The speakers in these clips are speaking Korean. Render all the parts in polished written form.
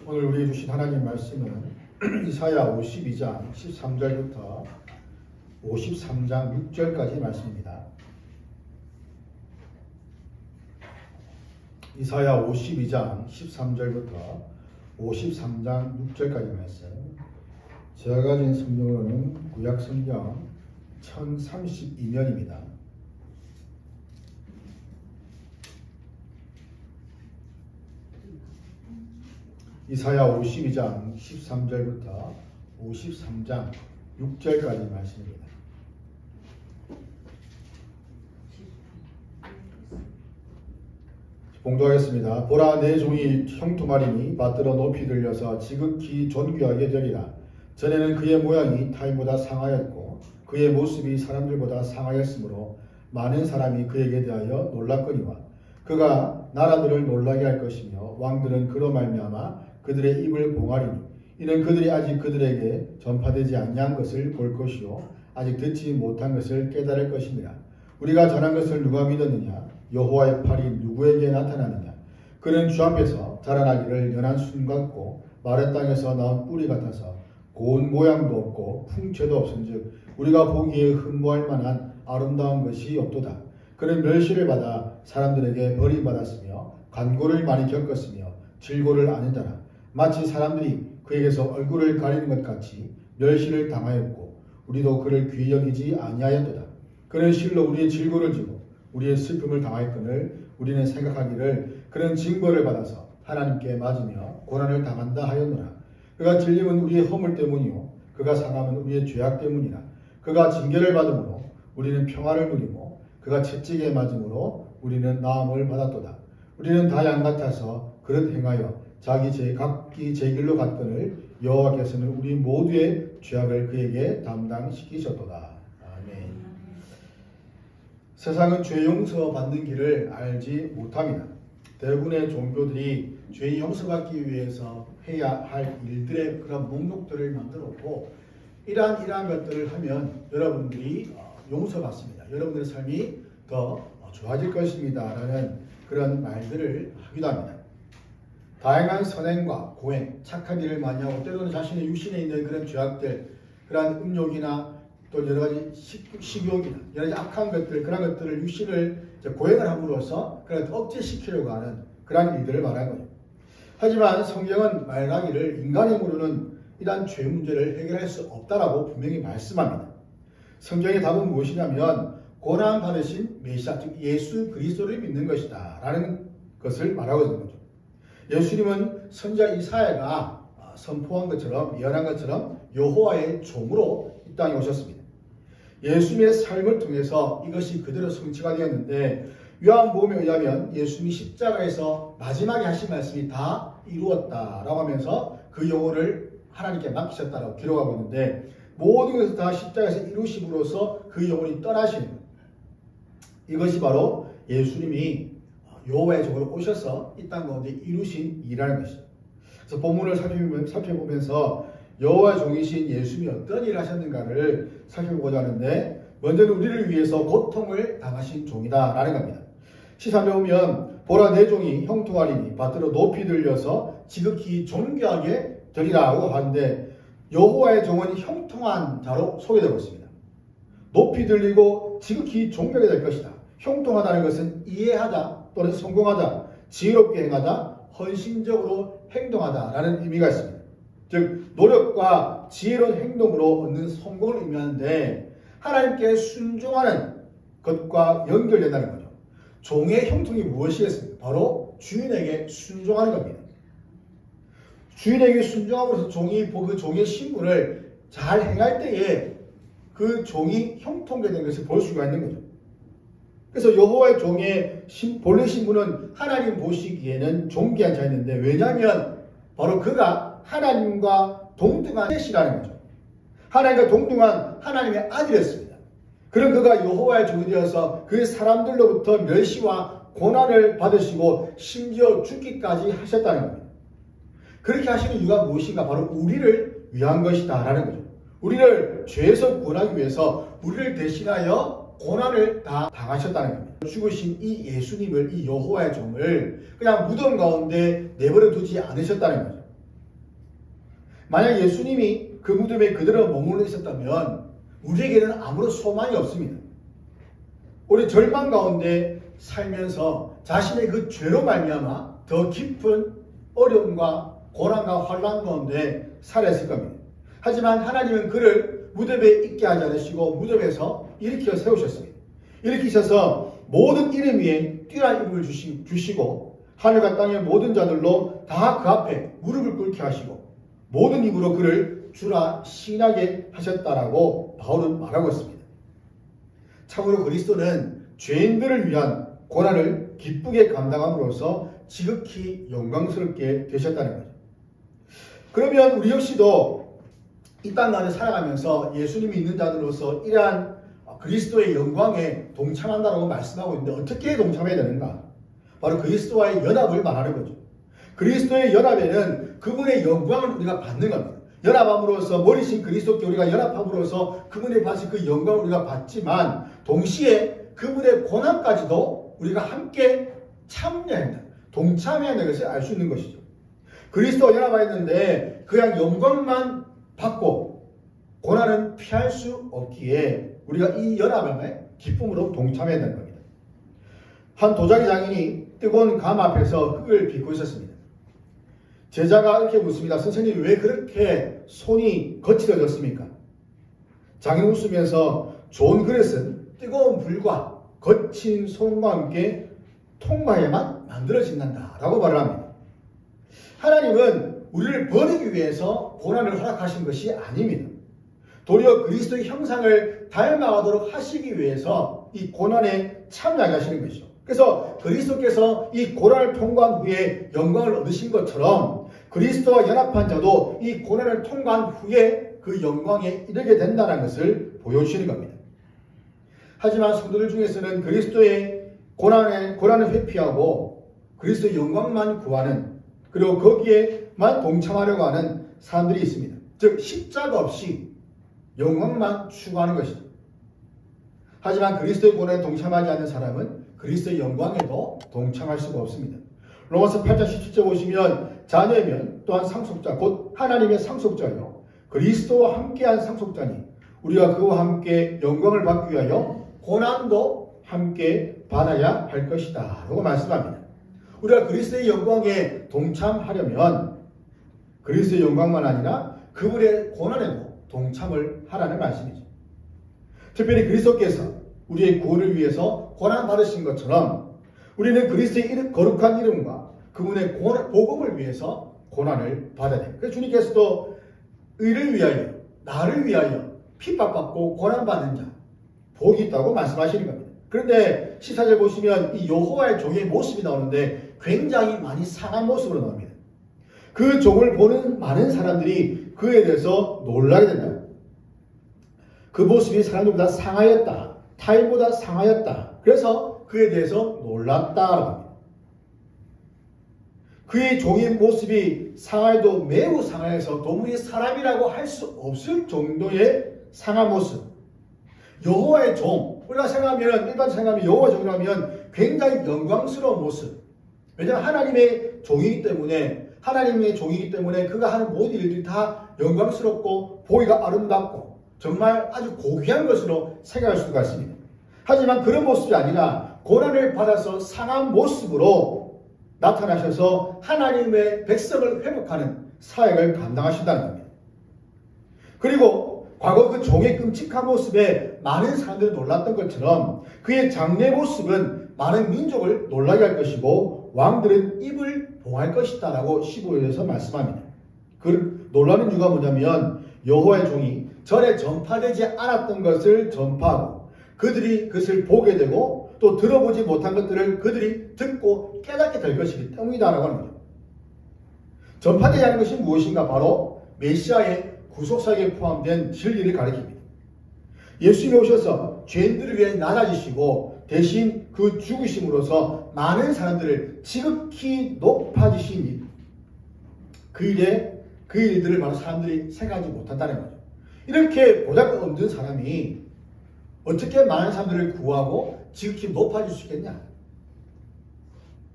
오늘 우리에게 주신 하나님 말씀은 이사야 52장 13절부터 53장 6절까지 말씀입니다. 이사야 52장 13절부터 53장 6절까지 말씀. 제가 가진 성경으로는 구약 성경 1032면입니다. 이사야 52장 13절부터 53장 6절까지 말씀입니다. 봉독하겠습니다. 보라, 내 종이 형통하리니 받들어 높이 들려서 지극히 존귀하게 되리라. 전에는 그의 모양이 타인보다 상하였고 그의 모습이 사람들보다 상하였으므로 많은 사람이 그에게 대하여 놀랐거니와 그가 나라들을 놀라게 할 것이며 왕들은 그로 말미암아 그들의 입을 봉하리니 이는 그들이 아직 그들에게 전파되지 아니한 것을 볼 것이요 아직 듣지 못한 것을 깨달을 것이니라. 우리가 전한 것을 누가 믿었느냐? 여호와의 팔이 누구에게 나타나느냐? 그는 주 앞에서 자라나기를 연한 순 같고 마른 땅에서 나온 뿌리 같아서 고운 모양도 없고 풍채도 없은즉 우리가 보기에 흠모할 만한 아름다운 것이 없도다. 그는 멸시를 받아 사람들에게 버림받았으며 간고를 많이 겪었으며 질고를 아는 자라. 마치 사람들이 그에게서 얼굴을 가리는 것 같이 멸시를 당하였고 우리도 그를 귀히 여기지 아니하였도다. 그는 실로 우리의 질고를 지고 우리의 슬픔을 당하였거늘 우리는 생각하기를 그는 징벌을 받아서 하나님께 맞으며 고난을 당한다 하였노라. 그가 찔림은 우리의 허물 때문이요 그가 상함은 우리의 죄악 때문이라. 그가 징계를 받음으로 우리는 평화를 누리고 그가 채찍에 맞음으로 우리는 나음을 받았도다. 우리는 다 양 같아서 그릇 행하여 각기 제 길로 갔거늘 여호와께서는 우리 모두의 죄악을 그에게 담당시키셨도다. 아멘. 세상은 죄 용서 받는 길을 알지 못합니다. 대부분의 종교들이 죄 용서받기 위해서 해야 할 일들의 그런 목록들을 만들었고 이러한 것들을 하면 여러분들이 용서받습니다. 여러분들의 삶이 더 좋아질 것입니다. 라는 그런 말들을 하기도 합니다. 다양한 선행과 고행, 착한 일을 많이 하고 때로는 자신의 육신에 있는 그런 죄악들, 그러한 음욕이나 또 여러 가지 식욕이나 여러 가지 악한 것들, 그런 것들을 육신을 고행을 함으로써 그런 억제시키려고 하는 그러한 일들을 말하는 거예요. 하지만 성경은 말하기를 인간의 힘으로는 이러한 죄 문제를 해결할 수 없다라고 분명히 말씀합니다. 성경의 답은 무엇이냐면 고난 받으신 메시아, 즉 예수 그리스도를 믿는 것이다 라는 것을 말하고 있는 거죠. 예수님은 선지자 이사야가 선포한 것처럼 예언한 것처럼 여호와의 종으로 이 땅에 오셨습니다. 예수님의 삶을 통해서 이것이 그대로 성취가 되었는데 요한복음에 의하면 예수님이 십자가에서 마지막에 하신 말씀이 다 이루었다라고 하면서 그 영혼을 하나님께 맡기셨다라고 기록하고 있는데 모든 것을 다 십자가에서 이루심으로써 그 영혼이 떠나시는 것. 이것이 바로 예수님이 여호와의 종으로 오셔서 이 땅 가운데 이루신 일이라는 것이죠. 그래서 본문을 살펴보면서 여호와의 종이신 예수님이 어떤 일을 하셨는가를 살펴보고자 하는데 먼저는 우리를 위해서 고통을 당하신 종이다라는 겁니다. 13절에 보면 보라, 내 종이 형통하리니 받들어 높이 들려서 지극히 존귀하게 되리라고 하는데 여호와의 종은 형통한 자로 소개되고 있습니다. 높이 들리고 지극히 존귀하게 될 것이다. 형통하다는 것은 이해하다 또는 성공하다, 지혜롭게 행하다, 헌신적으로 행동하다라는 의미가 있습니다. 즉 노력과 지혜로운 행동으로 얻는 성공을 의미하는데 하나님께 순종하는 것과 연결된다는 거죠. 종의 형통이 무엇이겠습니까? 바로 주인에게 순종하는 겁니다. 주인에게 순종함으로써 종이 그 종의 신분을 잘 행할 때에 그 종이 형통하게 된 것을 볼 수가 있는 거죠. 그래서 여호와의 종의 본래 신분은 하나님 보시기에는 존귀한 자였는데 왜냐하면 바로 그가 하나님과 동등한 셋이라는 거죠. 하나님과 동등한 하나님의 아들이었습니다. 그런 그가 여호와의 종이 되어서 그 사람들로부터 멸시와 고난을 받으시고 심지어 죽기까지 하셨다는 겁니다. 그렇게 하시는 이유가 무엇인가? 바로 우리를 위한 것이다 라는 거죠. 우리를 죄에서 구원하기 위해서 우리를 대신하여 고난을 다 당하셨다는 겁니다. 죽으신 이 예수님을, 이 여호와의 종을 그냥 무덤 가운데 내버려 두지 않으셨다는 거죠. 만약 예수님이 그 무덤에 그대로 머물러 있었다면 우리에게는 아무런 소망이 없습니다. 우리 절망 가운데 살면서 자신의 그 죄로 말미암아 더 깊은 어려움과 고난과 환난 가운데 살았을 겁니다. 하지만 하나님은 그를 무덤에 있게 하지 않으시고 무덤에서 일으켜 세우셨습니다. 일으키셔서 모든 이름 위에 뛰어난 이름을 주시고 하늘과 땅의 모든 자들로 다 그 앞에 무릎을 꿇게 하시고 모든 입으로 그를 주라 시인하게 하셨다라고 바울은 말하고 있습니다. 참으로 그리스도는 죄인들을 위한 고난을 기쁘게 감당함으로써 지극히 영광스럽게 되셨다는 거죠. 그러면 우리 역시도 이 땅 가운데 살아가면서 예수님이 있는 자들로서 이러한 그리스도의 영광에 동참한다고 말씀하고 있는데 어떻게 동참해야 되는가? 바로 그리스도와의 연합을 말하는 거죠. 그리스도의 연합에는 그분의 영광을 우리가 받는 겁니다. 연합함으로써 머리신 그리스도께 우리가 연합함으로써 그분의 받으신 그 영광을 우리가 받지만 동시에 그분의 고난까지도 우리가 함께 참여해야 한다. 동참해야 한다는 것을 알 수 있는 것이죠. 그리스도와 연합하였는데 그냥 영광만 받고 고난은 피할 수 없기에 우리가 이 연합함에 기쁨으로 동참해야 된다는 겁니다. 한 도자기 장인이 뜨거운 감 앞에서 흙을 빚고 있었습니다. 제자가 이렇게 묻습니다. 선생님, 왜 그렇게 손이 거칠어졌습니까? 장인은 웃으면서 좋은 그릇은 뜨거운 불과 거친 손과 함께 통과해야만 만들어진단다 라고 말을 합니다. 하나님은 우리를 버리기 위해서 고난을 허락하신 것이 아닙니다. 도리어 그리스도의 형상을 닮아가도록 하시기 위해서 이 고난에 참여하게 하시는 것이죠. 그래서 그리스도께서 이 고난을 통과한 후에 영광을 얻으신 것처럼 그리스도와 연합한 자도 이 고난을 통과한 후에 그 영광에 이르게 된다는 것을 보여주시는 겁니다. 하지만 성도들 중에서는 그리스도의 고난을 회피하고 그리스도의 영광만 구하는, 그리고 거기에만 동참하려고 하는 사람들이 있습니다. 즉 십자가 없이 영광만 추구하는 것이죠. 하지만 그리스도의 고난에 동참하지 않는 사람은 그리스도의 영광에도 동참할 수가 없습니다. 로마서 8장 17절 보시면 자녀면 또한 상속자 곧 하나님의 상속자요 그리스도와 함께한 상속자니 우리가 그와 함께 영광을 받기 위하여 고난도 함께 받아야 할 것이다 라고 말씀합니다. 우리가 그리스도의 영광에 동참하려면 그리스도의 영광만 아니라 그분의 고난에도 동참을 하라는 말씀이죠. 특별히 그리스도께서 우리의 구원을 위해서 고난 받으신 것처럼 우리는 그리스도의 거룩한 이름과 그분의 복음을 위해서 고난을 받아야 됩니다. 그래서 주님께서도 의를 위하여 나를 위하여 핍박받고 고난받는 자 복이 있다고 말씀하시는 겁니다. 그런데 14절 보시면 이 여호와의 종의 모습이 나오는데 굉장히 많이 상한 모습으로 나옵니다. 그 종을 보는 많은 사람들이 그에 대해서 놀라게 된다. 그 모습이 사람들보다 상하였다. 타인보다 상하였다. 그래서 그에 대해서 놀랐다라고 합니다. 그의 종의 모습이 상하여도 매우 상하여서 도무지 사람이라고 할 수 없을 정도의 상한 모습. 여호와의 종, 우리가 생각하면 일반 생각하면 여호와 종이라면 굉장히 영광스러운 모습. 왜냐하면 하나님의 종이기 때문에 그가 하는 모든 일들이 다 영광스럽고 보기가 아름답고 정말 아주 고귀한 것으로 생각할 수가 있습니다. 하지만 그런 모습이 아니라 고난을 받아서 상한 모습으로 나타나셔서 하나님의 백성을 회복하는 사역을 감당하신다는 겁니다. 그리고 과거 그 종의 끔찍한 모습에 많은 사람들이 놀랐던 것처럼 그의 장래 모습은 많은 민족을 놀라게 할 것이고 왕들은 입을 봉할 것이다 라고 15절에서 말씀합니다. 그 놀라는 이유가 뭐냐면 여호와의 종이 전에 전파되지 않았던 것을 전파하고 그들이 그것을 보게 되고 또 들어보지 못한 것들을 그들이 듣고 깨닫게 될 것이기 때문이다라고 하는 거죠. 전파되지 않은 것이 무엇인가? 바로 메시아의 구속사역에 포함된 진리를 가리킵니다. 예수님이 오셔서 죄인들을 위해 낮아지시고 대신 그 죽으심으로써 많은 사람들을 지극히 높아지신 일, 그 일들을 많은 사람들이 생각하지 못한다는 거죠. 이렇게 보잘것없는 사람이 어떻게 많은 사람들을 구하고 지극히 높아질 수 있겠냐?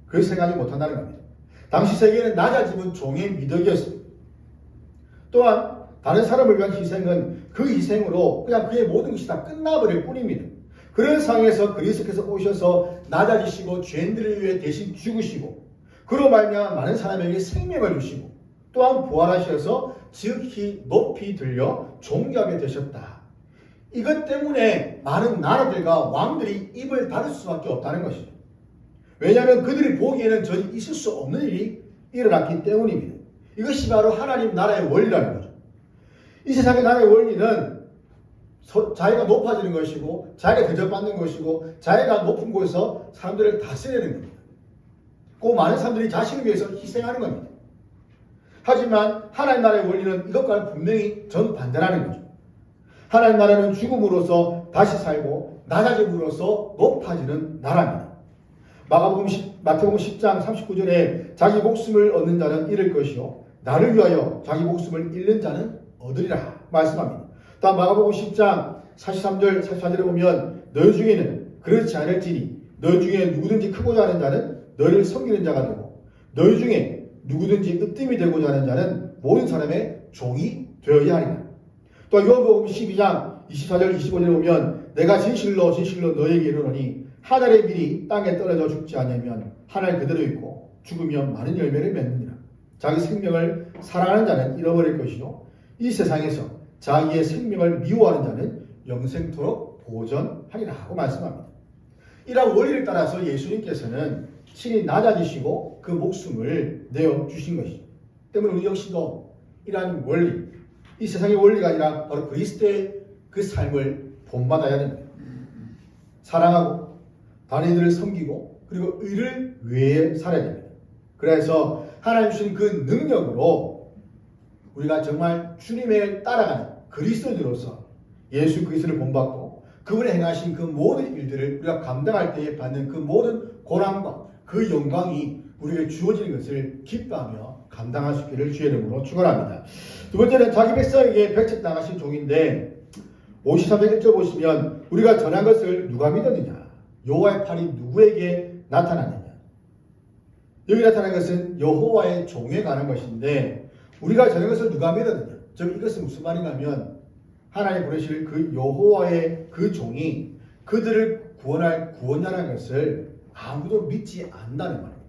그걸 생각하지 못한다는 겁니다. 당시 세계는 낮아짐은 종의 미덕이었습니다. 또한 다른 사람을 위한 희생은 그 희생으로 그냥 그의 모든 것이 다 끝나버릴 뿐입니다. 그런 상황에서 그리스도께서 오셔서 낮아지시고 죄인들을 위해 대신 죽으시고 그로 말미암아 많은 사람에게 생명을 주시고 또한 부활하셔서 지극히 높이 들려 존귀하게 되셨다. 이것 때문에 많은 나라들과 왕들이 입을 닫을 수밖에 없다는 것이죠. 왜냐하면 그들이 보기에는 전혀 있을 수 없는 일이 일어났기 때문입니다. 이것이 바로 하나님 나라의 원리라는 거죠. 이 세상의 나라의 원리는 자기가 높아지는 것이고 자기가 대접받는 것이고 자기가 높은 곳에서 사람들을 다스리는 겁니다. 그 많은 사람들이 자신을 위해서 희생하는 겁니다. 하지만 하나님 나라의 원리는 이것과는 분명히 정반대라는 거죠. 하나님 나라는 죽음으로써 다시 살고 낮아짐으로써 높아지는 나라입니다. 마태복음 10장 39절에 자기 목숨을 얻는 자는 잃을 것이요 나를 위하여 자기 목숨을 잃는 자는 얻으리라 말씀합니다. 또한 마가복음 10장 43절 44절에 보면 너희 중에는 그렇지 않을지니 너희 중에 누구든지 크고자 하는 자는 너희를 섬기는 자가 되고 너희 중에 누구든지 으뜸이 되고자 하는 자는 모든 사람의 종이 되어야 하리라. 또 요한복음 12장 24절 25절에 보면 내가 진실로 너희에게 이르노니 하늘의 밀이 땅에 떨어져 죽지 않으면 하늘 그대로 있고 죽으면 많은 열매를 맺느니라. 자기 생명을 사랑하는 자는 잃어버릴 것이요 이 세상에서 자기의 생명을 미워하는 자는 영생토록 보전하리라 하고 말씀합니다. 이러한 원리를 따라서 예수님께서는 친히 낮아지시고 그 목숨을 내어주신 것이죠. 때문에 우리 역시도 이러한 원리, 이 세상의 원리가 아니라 바로 그리스도의 그 삶을 본받아야 됩니다. 사랑하고 다른 이들을 섬기고 그리고 의를 위해 살아야 됩니다. 그래서 하나님 주신 그 능력으로 우리가 정말 주님을 따라가는 그리스도인으로서 예수 그리스도를 본받고 그분이 행하신 그 모든 일들을 우리가 감당할 때에 받는 그 모든 고난과 그 영광이 우리에게 주어지는 것을 기뻐하며 감당할 수 있기를 주의 이름으로 축원합니다. 두 번째는 자기 백성에게 배척당하신 종인데 53장 1절 보시면 우리가 전한 것을 누가 믿었느냐 여호와의 팔이 누구에게 나타났느냐. 여기 나타난 것은 여호와의 종에 관한 것인데 우리가 전한 것을 누가 믿었느냐. 즉 이것은 무슨 말인가 하면 하나님 보내실 그 여호와의 그 종이 그들을 구원할 구원자라는 것을 아무도 믿지 않는다는 말입니다.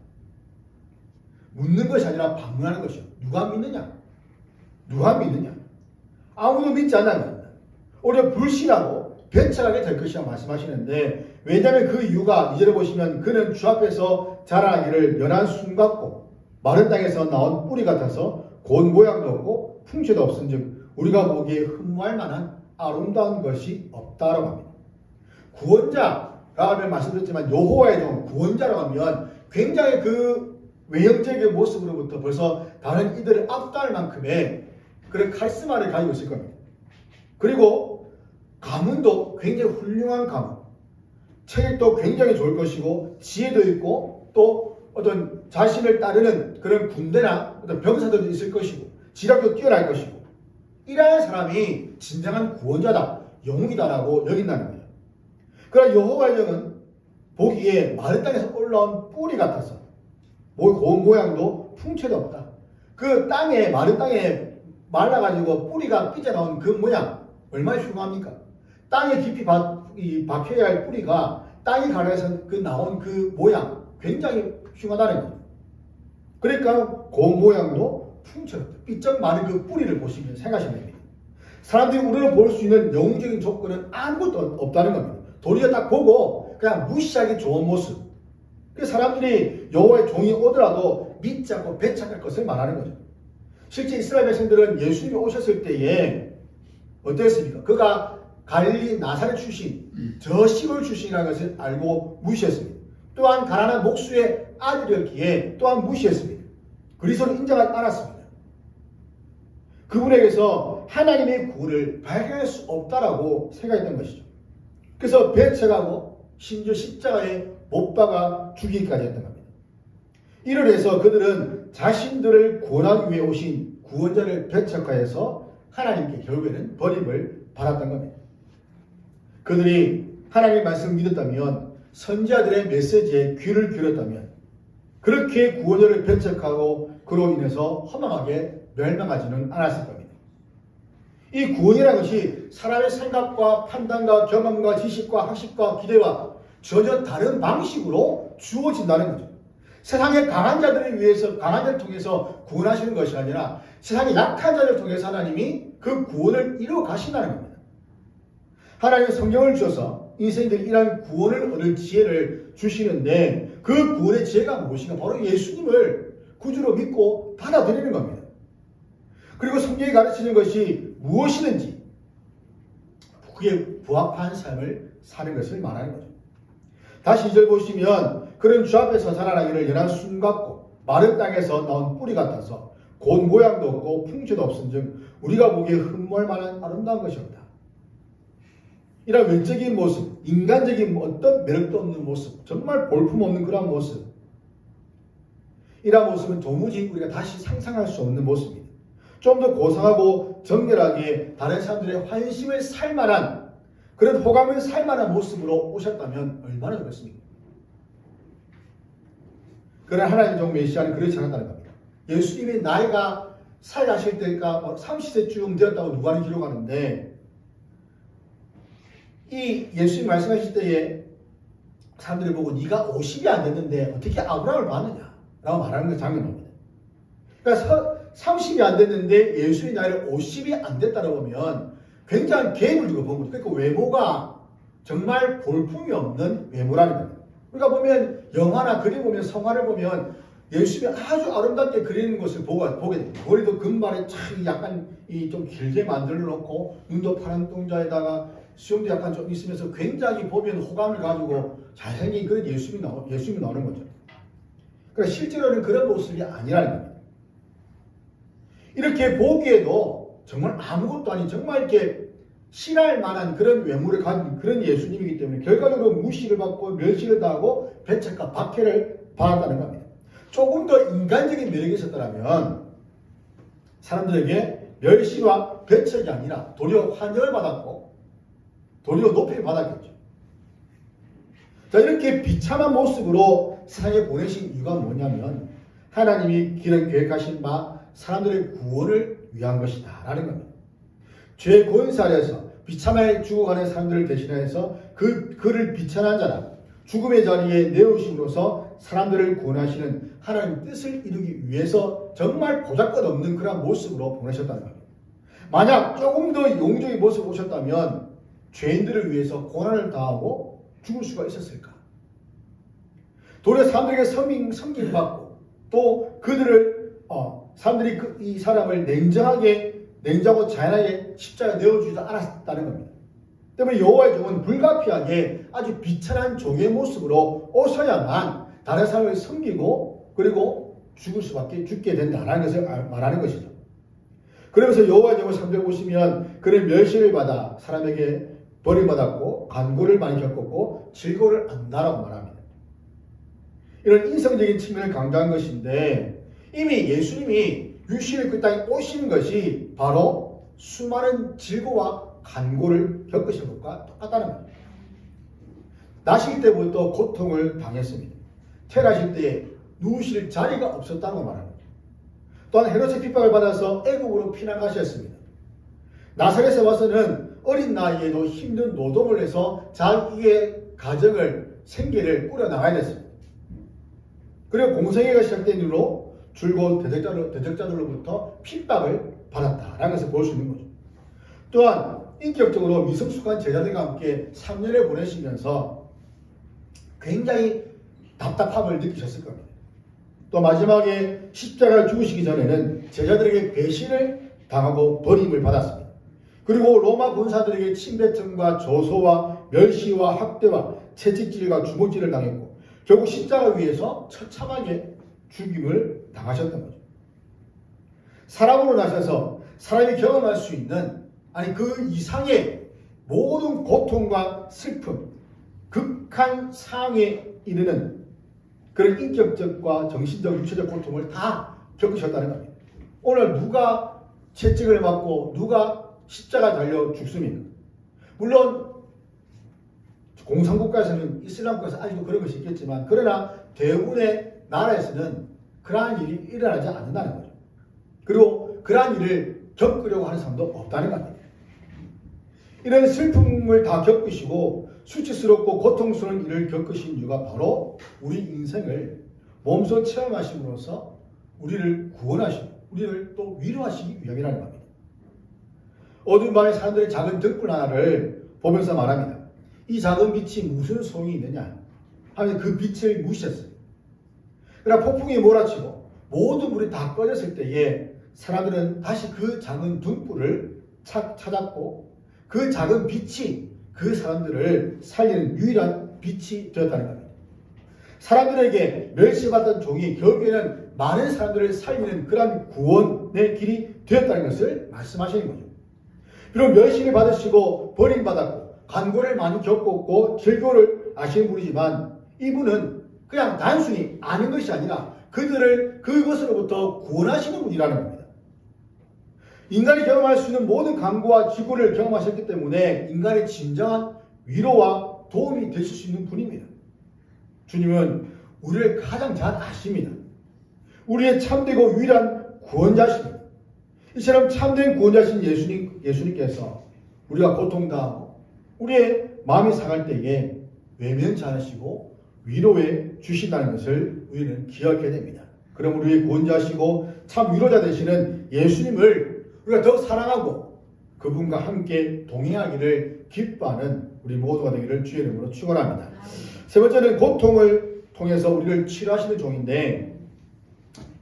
묻는 것이 아니라 방문하는 것이요. 누가 믿느냐? 누가 믿느냐? 아무도 믿지 않는다는 겁니다. 오히려 불신하고 배척하게 될 것이라 말씀하시는데 왜냐하면 그 이유가 이제를 보시면 그는 주 앞에서 자라나기를 연한 순 같고 마른 땅에서 나온 뿌리 같아서 곤 모양도 없고 풍채도 없은즉 우리가 보기에 흠모할 만한 아름다운 것이 없다라고 합니다. 구원자라고 하면 말씀드렸지만 여호와의 종 구원자라고 하면 굉장히 그 외형적인 모습으로부터 벌써 다른 이들을 압도할 만큼의 그런 카리스마를 가지고 있을 겁니다. 그리고 가문도 굉장히 훌륭한 가문, 체력도 굉장히 좋을 것이고 지혜도 있고 또 어떤 자신을 따르는 그런 군대나 어떤 병사들도 있을 것이고 지략도 뛰어날 것이고 이러한 사람이 진정한 구원자다, 영웅이다라고 여긴다는 거예요. 그러나 여호와의 영은 보기에 마른 땅에서 올라온 뿌리 같아서 고운 모양도 풍채도 없다. 그 땅에 마른 땅에 말라가지고 뿌리가 삐져나온 그 모양 얼마나 흉합니까? 땅에 깊이 박혀야 할 뿌리가 땅이 가려서 그 나온 그 모양 굉장히 흉하다는 거예요. 그러니까 고운 모양도 풍채도 없다. 삐쩍 마른 그 뿌리를 보시면 생각하시면 됩니다. 사람들이 우리를 볼 수 있는 영웅적인 조건은 아무것도 없다는 겁니다. 도리어 딱 보고 그냥 무시하기 좋은 모습. 그 사람들이 여호와의 종이 오더라도 믿지 않고 배척할 것을 말하는 거죠. 실제 이스라엘 백성들은 예수님이 오셨을 때에 어땠습니까? 그가 갈릴리 나사렛 출신, 저 시골 출신이라는 것을 알고 무시했습니다. 또한 가난한 목수의 아들이었기에 또한 무시했습니다. 그리스도를 인정하지 않았습니다. 그분에게서 하나님의 구원을 발견할 수 없다라고 생각했던 것이죠. 그래서 배척하고 심지어 십자가에 못 박아 죽이기까지 했던 겁니다. 이를 해서 그들은 자신들을 구원하기 위해 오신 구원자를 배척하여서 하나님께 결국에는 버림을 받았던 겁니다. 그들이 하나님의 말씀을 믿었다면 선지자들의 메시지에 귀를 기울였다면 그렇게 구원자를 배척하고 그로 인해서 허망하게 멸망하지는 않았을 겁니다. 이 구원이라는 것이 사람의 생각과 판단과 경험과 지식과 학식과 기대와 전혀 다른 방식으로 주어진다는 거죠. 세상의 강한 자들을 위해서, 강한 자를 통해서 구원하시는 것이 아니라 세상의 약한 자를 통해서 하나님이 그 구원을 이루어 가신다는 겁니다. 하나님은 성경을 주셔서 인생들이 이러한 구원을 얻을 지혜를 주시는데 그 구원의 지혜가 무엇인가? 바로 예수님을 구주로 믿고 받아들이는 겁니다. 그리고 성경이 가르치는 것이 무엇이든지 그에 부합한 삶을 사는 것을 말하는 거죠. 다시 2절 보시면 그런 주 앞에서 자라나기를 연한 순 같고 마른 땅에서 나온 뿌리 같아서 곧 모양도 없고 풍채도 없은즉 우리가 보기에 흠모할 만한 아름다운 것이 없다. 이런 외적인 모습, 인간적인 어떤 매력도 없는 모습, 정말 볼품없는 그런 모습, 이런 모습은 도무지 우리가 다시 상상할 수 없는 모습입니다. 좀 더 고상하고 정결하게 다른 사람들의 환심을 살 만한 그런 호감을 살 만한 모습으로 오셨다면 얼마나 좋겠습니까? 그러나 하나님의 종 메시아는 그렇지 않았다는 겁니다. 예수님이 나이가 살아가실 때가 30세쯤 되었다고 누가는 기록하는데 이 예수님 말씀하실 때에 사람들이 보고 네가 50이 안 됐는데 어떻게 아브라함을 봤느냐 라고 말하는 게 장면입니다. 그러니까 30이 안 됐는데 예수의 나이를 50이 안 됐다고 보면 굉장한 개입을 두고 본 거죠. 그러니까 외모가 정말 볼품이 없는 외모라는 겁니다. 우리가 보면 영화나 그림 보면 성화를 보면 예수님이 아주 아름답게 그리는 것을 보게 됩니다. 머리도 금발에 참 약간 좀 길게 만들어 놓고 눈도 파란 동자에다가 수염도 약간 좀 있으면서 굉장히 보면 호감을 가지고 잘생긴 그런 예수님이 나오는 거죠. 그러니까 실제로는 그런 모습이 아니라는 겁니다. 이렇게 보기에도 정말 아무것도 아닌 정말 이렇게 신할 만한 그런 외모를 가진 그런 예수님이기 때문에 결과적으로 무시를 받고 멸시를 당하고 배척과 박해를 받았다는 겁니다. 조금 더 인간적인 매력이 있었다면 사람들에게 멸시와 배척이 아니라 도리어 환영을 받았고 도리어 높임을 받았겠죠. 자, 이렇게 비참한 모습으로 세상에 보내신 이유가 뭐냐면 하나님이 길을 계획하신 바 사람들의 구원을 위한 것이다 라는 겁니다. 죄의 권세 아래에서 비참하게 죽어가는 사람들을 대신해서 그를 비천한 자라 죽음의 자리에 내오심으로써 사람들을 구원하시는 하나님의 뜻을 이루기 위해서 정말 보잘것없는 그런 모습으로 보내셨다는 겁니다. 만약 조금 더 용적인 모습으로 오셨다면 죄인들을 위해서 고난을 당하고 죽을 수가 있었을까? 도리어 사람들에게 섬김받고 또 그들을 사람들이 이 사람을 냉정하고 잔인하게 십자가에 내어주지도 않았다는 겁니다. 때문에 여호와의 종은 불가피하게 아주 비천한 종의 모습으로 오셔야만 다른 사람을 섬기고 그리고 죽게 된다는 것을 말하는 것이죠. 그러면서 여호와의 종을 3절 보시면 그는 멸시를 받아 사람에게 버림받았고 간고를 많이 겪었고 질고를 안다라고 말합니다. 이런 인성적인 측면을 강조한 것인데 이미 예수님이 육신의 그 땅에 오신 것이 바로 수많은 질고와 간고를 겪으신 것과 똑같다는 겁니다. 나실 때부터 고통을 당했습니다. 태어나실 때에 누우실 자리가 없었다고 말합니다. 또한 헤롯의 핍박을 받아서 애국으로 피난 가셨습니다. 나사렛에 와서는 어린 나이에도 힘든 노동을 해서 자기의 가정을 생계를 꾸려나가야 됐습니다. 그리고 공생애가 시작된 이후로 줄곧 대적자들로부터 핍박을 받았다라는 것을 볼 수 있는 거죠. 또한 인격적으로 미성숙한 제자들과 함께 3년을 보내시면서 굉장히 답답함을 느끼셨을 겁니다. 또 마지막에 십자가를 죽으시기 전에는 제자들에게 배신을 당하고 버림을 받았습니다. 그리고 로마 군사들에게 침뱉음과 조소와 멸시와 학대와 채찍질과 주먹질을 당했고 결국 십자가 위에서 처참하게 죽임을 당하셨던 거죠. 사람으로 나셔서 사람이 경험할 수 있는 그 이상의 모든 고통과 슬픔, 극한 상에 이르는 그런 인격적과 정신적, 육체적 고통을 다 겪으셨다는 겁니다. 오늘 누가 채찍을 맞고 누가 십자가 달려 죽습니까? 물론 공산국가에서는 이슬람 국가에서 아직도 그런 것이 있겠지만 그러나 대부분의 나라에서는 그러한 일이 일어나지 않는다는 거죠. 그리고 그러한 일을 겪으려고 하는 사람도 없다는 겁니다. 이런 슬픔을 다 겪으시고 수치스럽고 고통스러운 일을 겪으신 이유가 바로 우리 인생을 몸소 체험하심으로써 우리를 구원하시고 우리를 또 위로하시기 위함이라는 겁니다. 어두운 밤의 사람들의 작은 등불 하나를 보면서 말합니다. 이 작은 빛이 무슨 소용이 있느냐 하면서 그 빛을 무시했어요. 그러나 폭풍이 몰아치고 모든 불이 다 꺼졌을 때에 사람들은 다시 그 작은 등불을 찾았고 그 작은 빛이 그 사람들을 살리는 유일한 빛이 되었다는 겁니다. 사람들에게 멸시받던 종이 결국에는 많은 사람들을 살리는 그런 구원의 길이 되었다는 것을 말씀하시는 거죠. 비록 멸시를 받으시고 버림받았고 간고를 많이 겪었고 질고를 아시는 분이지만 이분은 그냥 단순히 아는 것이 아니라 그들을 그것으로부터 구원하시는 분이라는 겁니다. 인간이 경험할 수 있는 모든 간고와 질고를 경험하셨기 때문에 인간의 진정한 위로와 도움이 되실 수 있는 분입니다. 주님은 우리를 가장 잘 아십니다. 우리의 참되고 유일한 구원자십니다. 이처럼 참된 구원자신 예수님께서 우리가 고통당하고 우리의 마음이 상할 때에 외면치 않으시고 위로해 주신다는 것을 우리는 기억해야 됩니다. 그럼 우리의 구원자시고 참 위로자 되시는 예수님을 우리가 더 사랑하고 그분과 함께 동행하기를 기뻐하는 우리 모두가 되기를 주의 이름으로 축원합니다. 세 번째는 고통을 통해서 우리를 치료하시는 종인데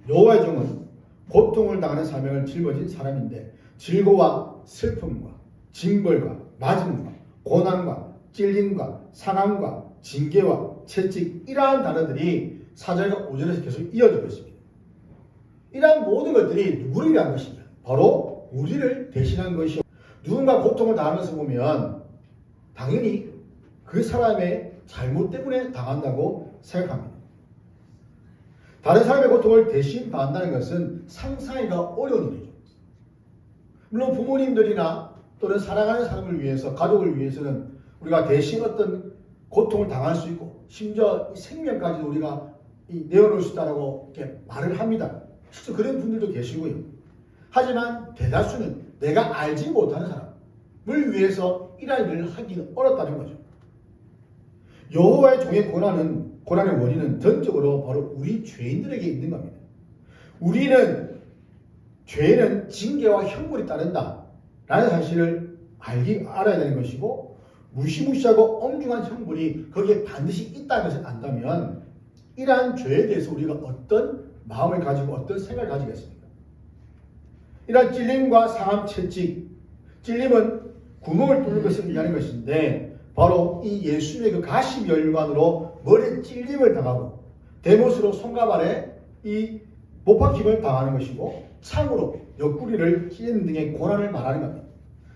여호와의 종은 고통을 당하는 사명을 짊어진 사람인데 질고와 슬픔과 징벌과 맞음과 고난과 찔림과 상함과 징계와 채찍 이러한 단어들이 4절과 5절에서 계속 이어지고 있습니다. 이러한 모든 것들이 누구를 위한 것이냐? 바로 우리를 대신한 것이요. 누군가 고통을 당하면서 보면 당연히 그 사람의 잘못 때문에 당한다고 생각합니다. 다른 사람의 고통을 대신 당한다는 것은 상상하기가 어려운 일이죠. 물론 부모님들이나 또는 사랑하는 사람을 위해서, 가족을 위해서는 우리가 대신 어떤 고통을 당할 수 있고 심지어 생명까지도 우리가 내어놓을 수 있다고 이렇게 말을 합니다. 실제 그런 분들도 계시고요. 하지만 대다수는 내가 알지 못하는 사람을 위해서 이러한 일을 하기는 어렵다는 거죠. 여호와의 종의 고난의 원인은 전적으로 바로 우리 죄인들에게 있는 겁니다. 죄는 징계와 형벌이 따른다 라는 사실을 알아야 되는 것이고 무시무시하고 엄중한 형벌이 거기에 반드시 있다는 것을 안다면 이러한 죄에 대해서 우리가 어떤 마음을 가지고 어떤 생각을 가지겠습니까? 이러한 찔림과 상함, 채찍, 찔림은 구멍을 뚫는 것을 의미하는 것인데 바로 이 예수님의 그 가시멸관으로 머리에 찔림을 당하고 대못으로 손과 발에 이 못박힘을 당하는 것이고 창으로 옆구리를 찌르는 등의 고난을 말하는 겁니다.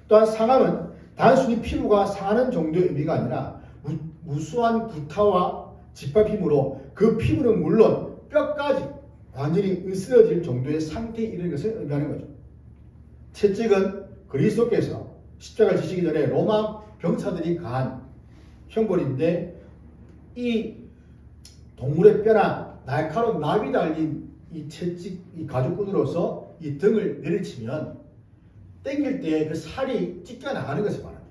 또한 상함은 단순히 피부가 상하는 정도의 의미가 아니라 무수한 구타와 짓밟힘으로 그 피부는 물론 뼈까지 완전히 으스러질 정도의 상태에 이르는 것을 의미하는 거죠. 채찍은 그리스도께서 십자가를 지시기 전에 로마 병사들이 가한 형벌인데 이 동물의 뼈나 날카로운 나비 달린 이 채찍, 이 가죽끈으로서 이 등을 내리치면 땡길 때 그 살이 찢겨 나가는 것을 말합니다.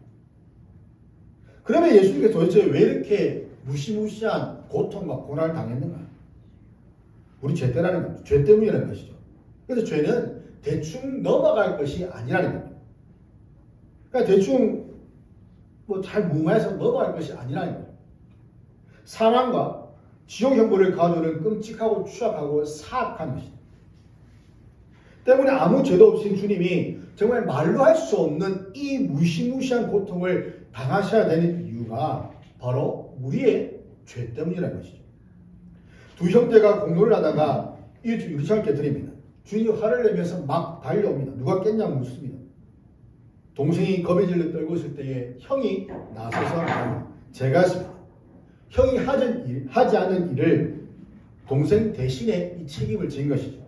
그러면 예수님께서 도대체 왜 이렇게 무시무시한 고통과 고난을 당했는가? 우리 죄 때라는 겁니다. 죄 때문이라는 것이죠. 그래서 죄는 대충 넘어갈 것이 아니라는 겁니다. 그러니까 대충 잘 무마해서 넘어갈 것이 아니라는 거예요. 사망과 지옥 형벌을 가져오는 끔찍하고 추악하고 사악한 것이다. 때문에 아무 죄도 없으신 주님이 정말 말로 할 수 없는 이 무시무시한 고통을 당하셔야 되는 이유가 바로 우리의 죄 때문이라는 것이죠. 두 형제가 공놀을 하다가 이 유리창을 깨뜨립니다. 주인이 화를 내면서 막 달려옵니다. 누가 깼냐고 묻습니다. 동생이 겁에 질러 떨고 있을 때에 형이 나서서 말합니다. 제가 했습니다. 형이 하지 않은 일을 동생 대신에 이 책임을 진 것이죠.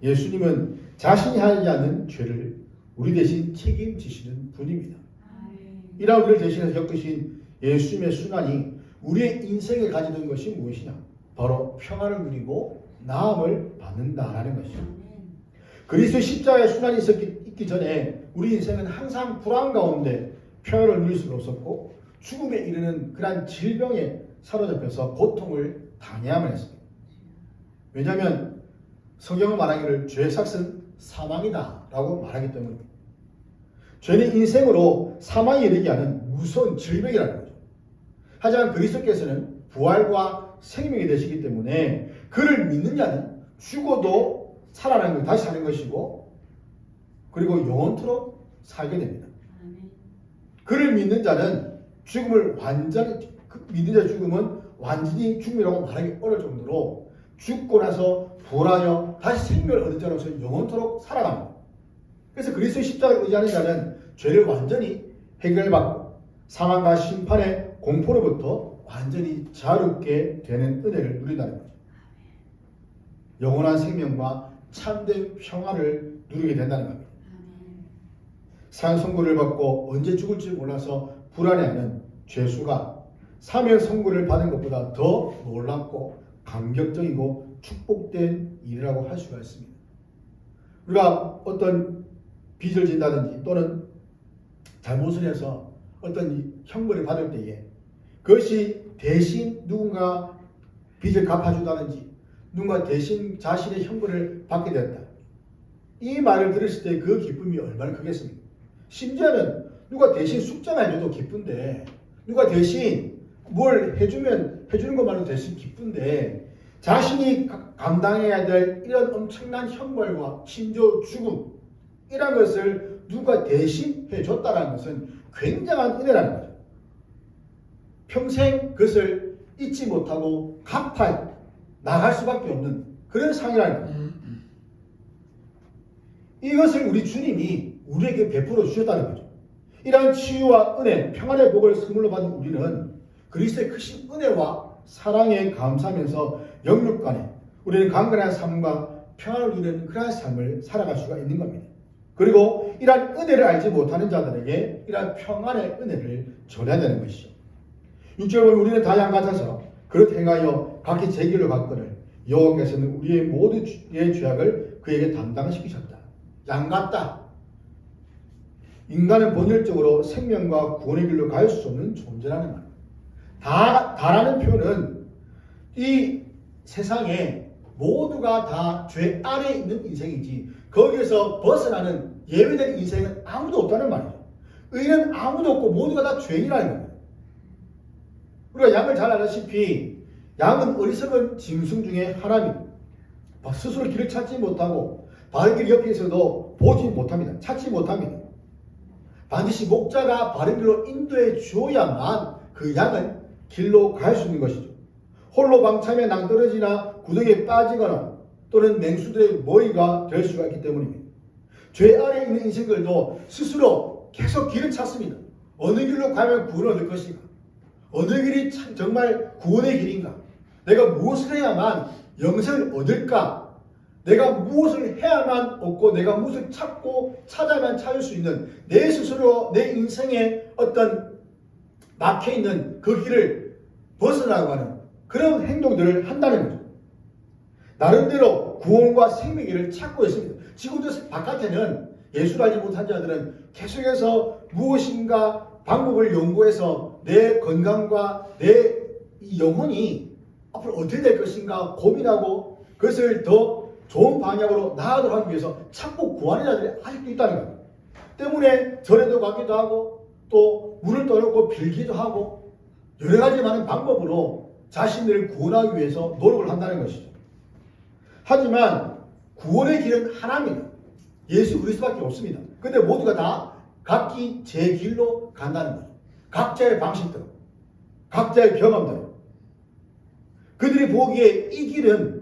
예수님은 자신이 하지 않는 죄를 우리 대신 책임지시는 분입니다. 이러한 우리를 대신해서 겪으신 예수님의 순환이 우리의 인생에 가지는 것이 무엇이냐? 바로 평안을 누리고 나음을 받는다라는 것이죠. 그리스도의 십자가의 순환이 있었기 있기 전에 우리 인생은 항상 불안 가운데 평안을 누릴 수가 없었고 죽음에 이르는 그러한 질병에 사로잡혀서 고통을 당해야만 했습니다. 왜냐하면 성경은 말하기를 죄의 삭은 사망이다 라고 말하기 때문입니다. 죄는 인생으로 사망에 이르게 하는 무서운 질병이라는 거죠. 하지만 그리스도께서는 부활과 생명이 되시기 때문에 그를 믿는 자는 죽어도 살아나는 것, 다시 사는 것이고 그리고 영원토록 살게 됩니다. 그를 믿는 자는 죽음을 완전히 믿는 자의 죽음은 완전히 죽음이라고 말하기 어려울 정도로 죽고 나서 부활하여 다시 생명을 얻은 자로서 영원토록 살아갑니다. 그래서 그리스도의 십자가를 의지하는 자는 죄를 완전히 해결받고 사망과 심판의 공포로부터 완전히 자유롭게 되는 은혜를 누린다는 거죠. 영원한 생명과 참된 평화를 누리게 된다는 겁니다. 사형 선고를 받고 언제 죽을지 몰라서 불안해하는 죄수가 사형 선고를 받은 것보다 더 놀랍고 감격적이고 축복된 일이라고 할 수가 있습니다. 우리가 어떤 빚을 진다든지 또는 잘못을 해서 어떤 형벌을 받을 때에 그것이 대신 누군가 빚을 갚아주다든지 누군가 대신 자신의 형벌을 받게 됐다. 이 말을 들었을 때 그 기쁨이 얼마나 크겠습니까? 심지어는 누가 대신 숙제만 해줘도 기쁜데 누가 대신 뭘 해주면 해주는 것만으로 대신 기쁜데 자신이 감당해야 될 이런 엄청난 형벌과 심지어 죽음 이런 것을 누가 대신 해줬다는 것은 굉장한 은혜라는 거죠. 평생 그것을 잊지 못하고 갚아 나갈 수밖에 없는 그런 상이라는 거죠. 이것을 우리 주님이 우리에게 베풀어 주셨다는 거죠. 이러한 치유와 은혜, 평안의 복을 선물로 받은 우리는 그리스도의 크신 은혜와 사랑에 감사하면서 영육간에 우리는 강건한 삶과 평안을 누리는 그러한 삶을 살아갈 수가 있는 겁니다. 그리고 이러한 은혜를 알지 못하는 자들에게 이러한 평안의 은혜를 전해야 되는 것이죠. 6절 보면 우리는 다 양 같아서 그릇 행하여 각기 제 길로 갔거늘 여호와께서는 우리의 모든 죄악을 그에게 담당시키셨다. 양 같다. 인간은 본질적으로 생명과 구원의 길로 갈 수 없는 존재라는 말. 다라는 표현은 이 세상에 모두가 다 죄 아래에 있는 인생이지 거기에서 벗어나는 예외된 인생은 아무도 없다는 말이죠. 의인은 아무도 없고 모두가 다 죄인이라는 거예요. 우리가 양을 잘 알다시피 양은 어리석은 짐승 중에 하나입니다. 스스로 길을 찾지 못하고 바른 길 옆에 있어도 보지 못합니다. 찾지 못합니다. 반드시 목자가 바른 길로 인도해 주어야만 그 양은 길로 갈 수 있는 것이죠. 홀로 방참에 낭떠러지나 구덩이에 빠지거나 또는 맹수들의 모이가 될 수가 있기 때문입니다. 죄 아래에 있는 인생들도 스스로 계속 길을 찾습니다. 어느 길로 가면 구원을 얻을 것인가? 어느 길이 정말 구원의 길인가? 내가 무엇을 해야만 영생을 얻을까? 내가 무엇을 해야만 얻고 내가 무엇을 찾고 찾아야만 찾을 수 있는 내 스스로 내 인생에 어떤 막혀있는 그 길을 벗어나가는 그런 행동들을 한다는 거죠. 나름대로 구원과 생명의 길을 찾고 있습니다. 지금도 바깥에는 예수를 알지 못한 자들은 계속해서 무엇인가 방법을 연구해서 내 건강과 내 영혼이 앞으로 어떻게 될 것인가 고민하고 그것을 더 좋은 방향으로 나아가도록 하기 위해서 찾고 구하는 자들이 아직도 있다는 겁니다. 때문에 절에도 가기도 하고 또 물을 떠놓고 빌기도 하고 여러 가지 많은 방법으로 자신들을 구원하기 위해서 노력을 한다는 것이죠. 하지만 구원의 길은 하나입니다. 예수 그리스도밖에 없습니다. 그런데 모두가 다 각기 제 길로 간다는 거죠. 각자의 방식대로, 각자의 경험대로. 그들이 보기에 이 길은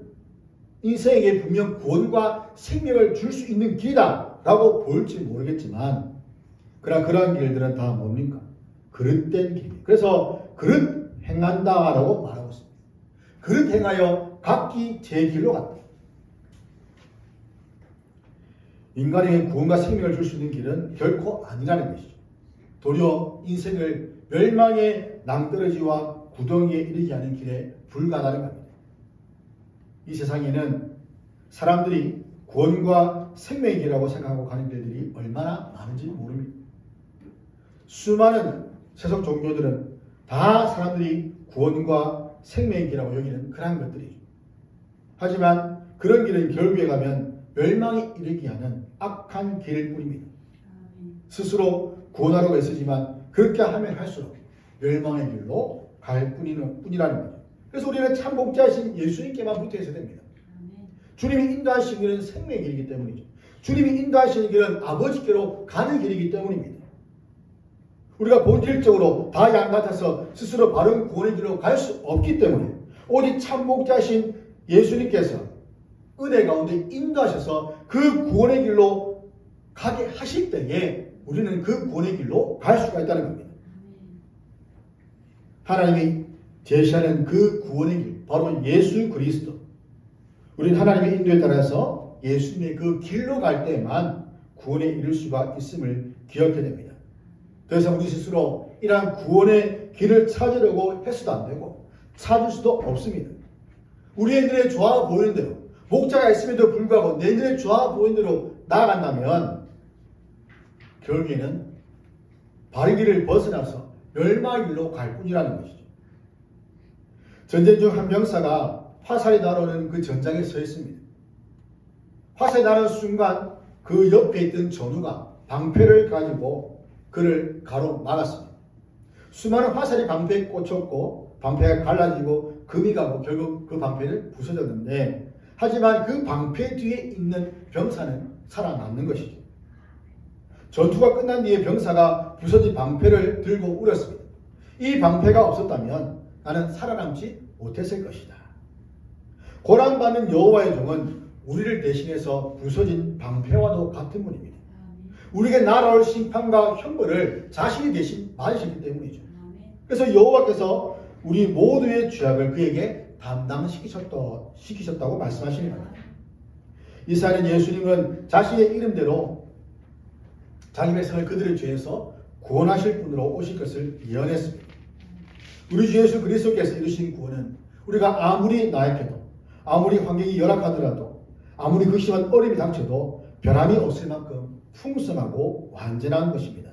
인생에게 분명 구원과 생명을 줄 수 있는 길이다 라고 보일지 모르겠지만 그러한 길들은 다 뭡니까? 그릇된 길이에요. 그래서 그릇 행한다 라고 말하고 있습니다. 그릇 행하여 각기 제 길로 갔다. 인간에게 구원과 생명을 줄 수 있는 길은 결코 아니라는 것이죠. 도리어 인생을 멸망의 낭떠러지와 구덩이에 이르게 하는 길에 불과하다는 겁니다. 이 세상에는 사람들이 구원과 생명의 길이라고 생각하고 가는 길들이 얼마나 많은지 모릅니다. 수많은 세속 종교들은 다 사람들이 구원과 생명의 길이라고 여기는 그런 것들이죠. 하지만 그런 길은 결국에 가면 멸망에 이르게 하는 악한 길일 뿐입니다. 스스로 구원하려고 애쓰지만 그렇게 하면 할수록 멸망의 길로 갈 뿐이라는 거죠. 그래서 우리는 참 목자이신 예수님께만 붙어 있어야 됩니다. 주님이 인도하시는 길은 생명의 길이기 때문이죠. 주님이 인도하시는 길은 아버지께로 가는 길이기 때문입니다. 우리가 본질적으로 다 양 같아서 스스로 바른 구원의 길로 갈 수 없기 때문에 오직 참 목자이신 예수님께서 은혜 가운데 인도하셔서 그 구원의 길로 가게 하실 때에 우리는 그 구원의 길로 갈 수가 있다는 겁니다. 하나님이 제시하는 그 구원의 길, 바로 예수 그리스도. 우리는 하나님의 인도에 따라서 예수님의 그 길로 갈 때만 구원에 이를 수가 있음을 기억해야 됩니다. 그래서 우리 스스로 이러한 구원의 길을 찾으려고 해서도 안 되고 찾을 수도 없습니다. 우리의 눈에 좋아 보이는 대로, 목자가 있음에도 불구하고 내 눈에 좋아 보이는 대로 나아간다면 결국에는 바른 길을 벗어나서 멸망의 길로 갈 뿐이라는 것이죠. 전쟁 중 한 병사가 화살이 날아오는 그 전장에 서 있습니다. 화살이 날아오는 순간 그 옆에 있던 전우가 방패를 가지고 그를 가로막았습니다. 수많은 화살이 방패에 꽂혔고 방패가 갈라지고 금이 가고 결국 그 방패를 부서졌는데 하지만 그 방패 뒤에 있는 병사는 살아남는 것이죠. 전투가 끝난 뒤에 병사가 부서진 방패를 들고 울었습니다. 이 방패가 없었다면 나는 살아남지 못했을 것이다. 고난받는 여호와의 종은 우리를 대신해서 부서진 방패와도 같은 분입니다. 우리에게 날아올 심판과 형벌을 자신이 대신 맞으셨기 때문이죠. 그래서 여호와께서 우리 모두의 죄악을 그에게 담당시키셨다고 말씀하시는 겁니다. 이사야는 예수님은 자신의 이름대로 자기 백성을 그들의 죄에서 구원하실 분으로 오실 것을 예언했습니다. 우리 주 예수 그리스도께서 이루신 구원은 우리가 아무리 나약해도 아무리 환경이 열악하더라도 아무리 극심한 어려움이 닥쳐도 변함이 없을 만큼 풍성하고 완전한 것입니다.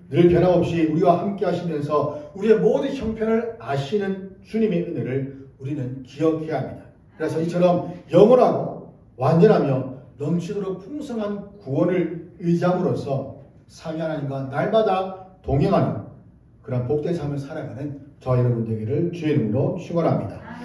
늘 변함없이 우리와 함께 하시면서 우리의 모든 형편을 아시는 주님의 은혜를 우리는 기억해야 합니다. 그래서 이처럼 영원하고 완전하며 넘치도록 풍성한 구원을 의지함으로써 삼위 하나님과 날마다 동행하는 그런 복된 삶을 살아가는 저와 여러분 되기를 주의 이름으로 축원합니다.